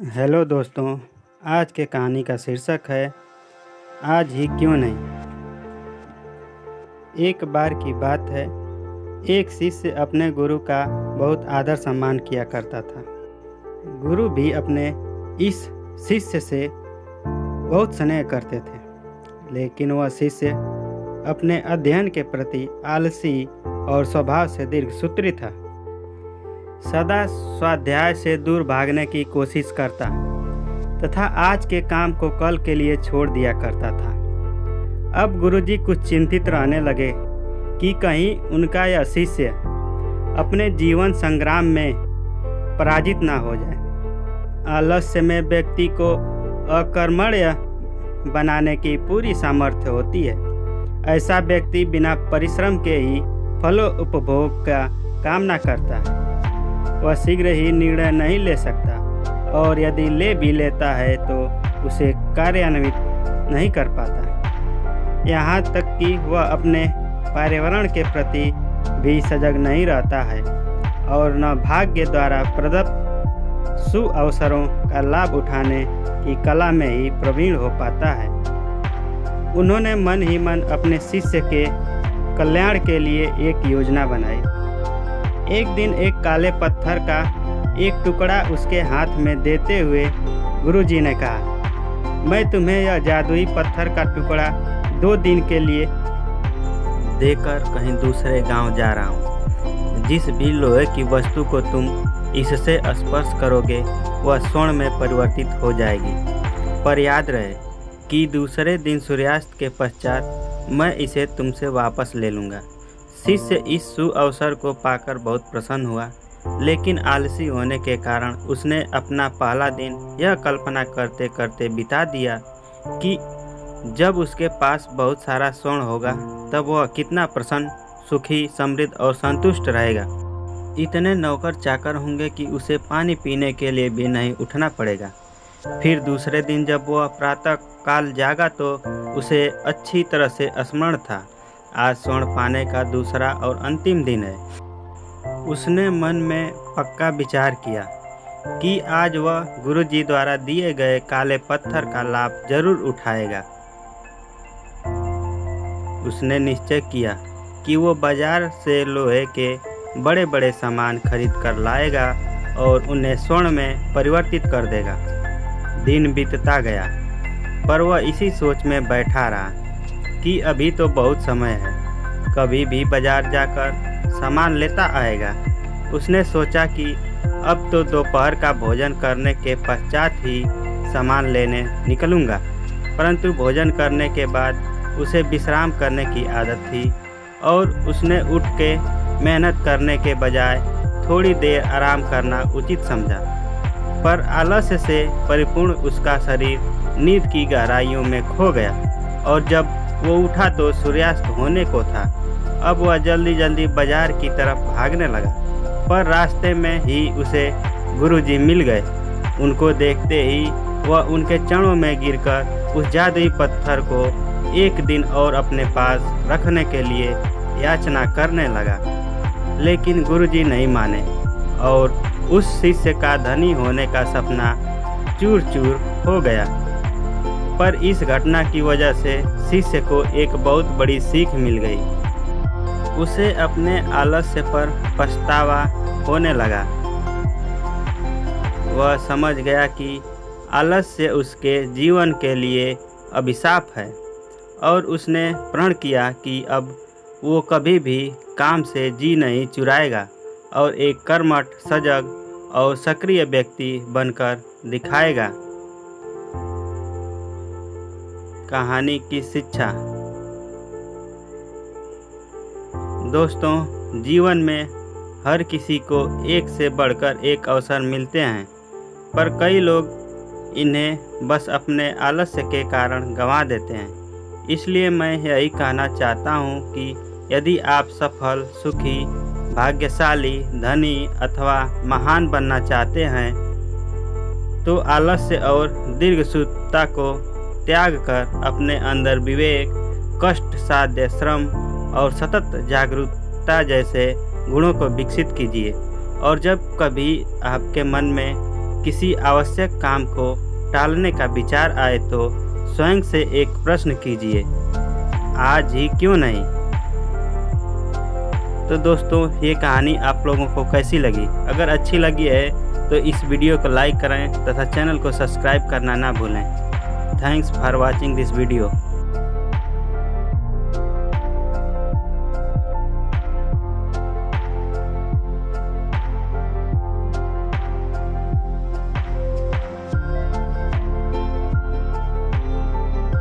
Hello दोस्तों। आज के कहानी का शीर्षक है आज ही क्यों नहीं। एक बार की बात है, एक शिष्य अपने गुरु का बहुत आदर सम्मान किया करता था। गुरु भी अपने इस शिष्य से बहुत स्नेह करते थे, लेकिन वह शिष्य अपने अध्ययन के प्रति आलसी और स्वभाव से दीर्घसूत्री था। सदा स्वाध्याय से दूर भागने की कोशिश करता तथा आज के काम को कल के लिए छोड़ दिया करता था। अब गुरुजी कुछ चिंतित रहने लगे कि कहीं उनका यह शिष्य अपने जीवन संग्राम में पराजित ना हो जाए। आलस्य में व्यक्ति को अकर्मण्य बनाने की पूरी सामर्थ्य होती है। ऐसा व्यक्ति बिना परिश्रम के ही फलोपभोग का कामना करता है। वह शीघ्र ही निर्णय नहीं ले सकता और यदि ले भी लेता है तो उसे कार्यान्वित नहीं कर पाता। यहाँ तक कि वह अपने पर्यावरण के प्रति भी सजग नहीं रहता है और न भाग्य द्वारा प्रदत्त सुअवसरों का लाभ उठाने की कला में ही प्रवीण हो पाता है। उन्होंने मन ही मन अपने शिष्य के कल्याण के लिए एक योजना बनाई। एक दिन एक काले पत्थर का एक टुकड़ा उसके हाथ में देते हुए गुरुजी ने कहा, मैं तुम्हें यह जादुई पत्थर का टुकड़ा 2 दिन के लिए देकर कहीं दूसरे गांव जा रहा हूँ। जिस भी लोहे की वस्तु को तुम इससे स्पर्श करोगे वह स्वर्ण में परिवर्तित हो जाएगी। पर याद रहे कि दूसरे दिन सूर्यास्त के पश्चात मैं इसे तुमसे वापस ले लूँगा। शिष्य इस सुअवसर को पाकर बहुत प्रसन्न हुआ, लेकिन आलसी होने के कारण उसने अपना पहला दिन यह कल्पना करते करते बिता दिया कि जब उसके पास बहुत सारा स्वर्ण होगा तब वह कितना प्रसन्न, सुखी, समृद्ध और संतुष्ट रहेगा। इतने नौकर चाकर होंगे कि उसे पानी पीने के लिए भी नहीं उठना पड़ेगा। फिर दूसरे दिन जब वह प्रातः काल जागा तो उसे अच्छी तरह से स्मरण था, आज स्वर्ण पाने का दूसरा और अंतिम दिन है। उसने मन में पक्का विचार किया कि आज वह गुरुजी द्वारा दिए गए काले पत्थर का लाभ जरूर उठाएगा। उसने निश्चय किया कि वो बाजार से लोहे के बड़े बड़े सामान खरीद कर लाएगा और उन्हें स्वर्ण में परिवर्तित कर देगा। दिन बीतता गया, पर वह इसी सोच में बैठा रहा कि अभी तो बहुत समय है, कभी भी बाजार जाकर सामान लेता आएगा। उसने सोचा कि अब तो दोपहर का भोजन करने के पश्चात ही सामान लेने निकलूँगा। परंतु भोजन करने के बाद उसे विश्राम करने की आदत थी और उसने उठ के मेहनत करने के बजाय थोड़ी देर आराम करना उचित समझा। पर आलस्य से परिपूर्ण उसका शरीर नींद की गहराइयों में खो गया और जब वो उठा तो सूर्यास्त होने को था। अब वह जल्दी जल्दी बाजार की तरफ भागने लगा, पर रास्ते में ही उसे गुरुजी मिल गए। उनको देखते ही वह उनके चरणों में गिरकर उस जादुई पत्थर को एक दिन और अपने पास रखने के लिए याचना करने लगा, लेकिन गुरुजी नहीं माने और उस शिष्य का धनी होने का सपना चूर चूर हो गया। पर इस घटना की वजह से शिष्य को एक बहुत बड़ी सीख मिल गई। उसे अपने आलस्य पर पछतावा होने लगा। वह समझ गया कि आलस्य उसके जीवन के लिए अभिशाप है और उसने प्रण किया कि अब वो कभी भी काम से जी नहीं चुराएगा और एक कर्मठ, सजग और सक्रिय व्यक्ति बनकर दिखाएगा। कहानी की शिक्षा। दोस्तों, जीवन में हर किसी को एक से बढ़कर एक अवसर मिलते हैं, पर कई लोग इन्हें बस अपने आलस्य के कारण गंवा देते हैं। इसलिए मैं यही कहना चाहता हूँ कि यदि आप सफल, सुखी, भाग्यशाली, धनी अथवा महान बनना चाहते हैं तो आलस्य और दीर्घसूत्रता को त्याग कर अपने अंदर विवेक, कष्ट साध्य श्रम और सतत जागरूकता जैसे गुणों को विकसित कीजिए। और जब कभी आपके मन में किसी आवश्यक काम को टालने का विचार आए तो स्वयं से एक प्रश्न कीजिए, आज ही क्यों नहीं। तो दोस्तों, ये कहानी आप लोगों को कैसी लगी? अगर अच्छी लगी है तो इस वीडियो को लाइक करें तथा चैनल को सब्सक्राइब करना ना भूलें। Thanks for watching this video.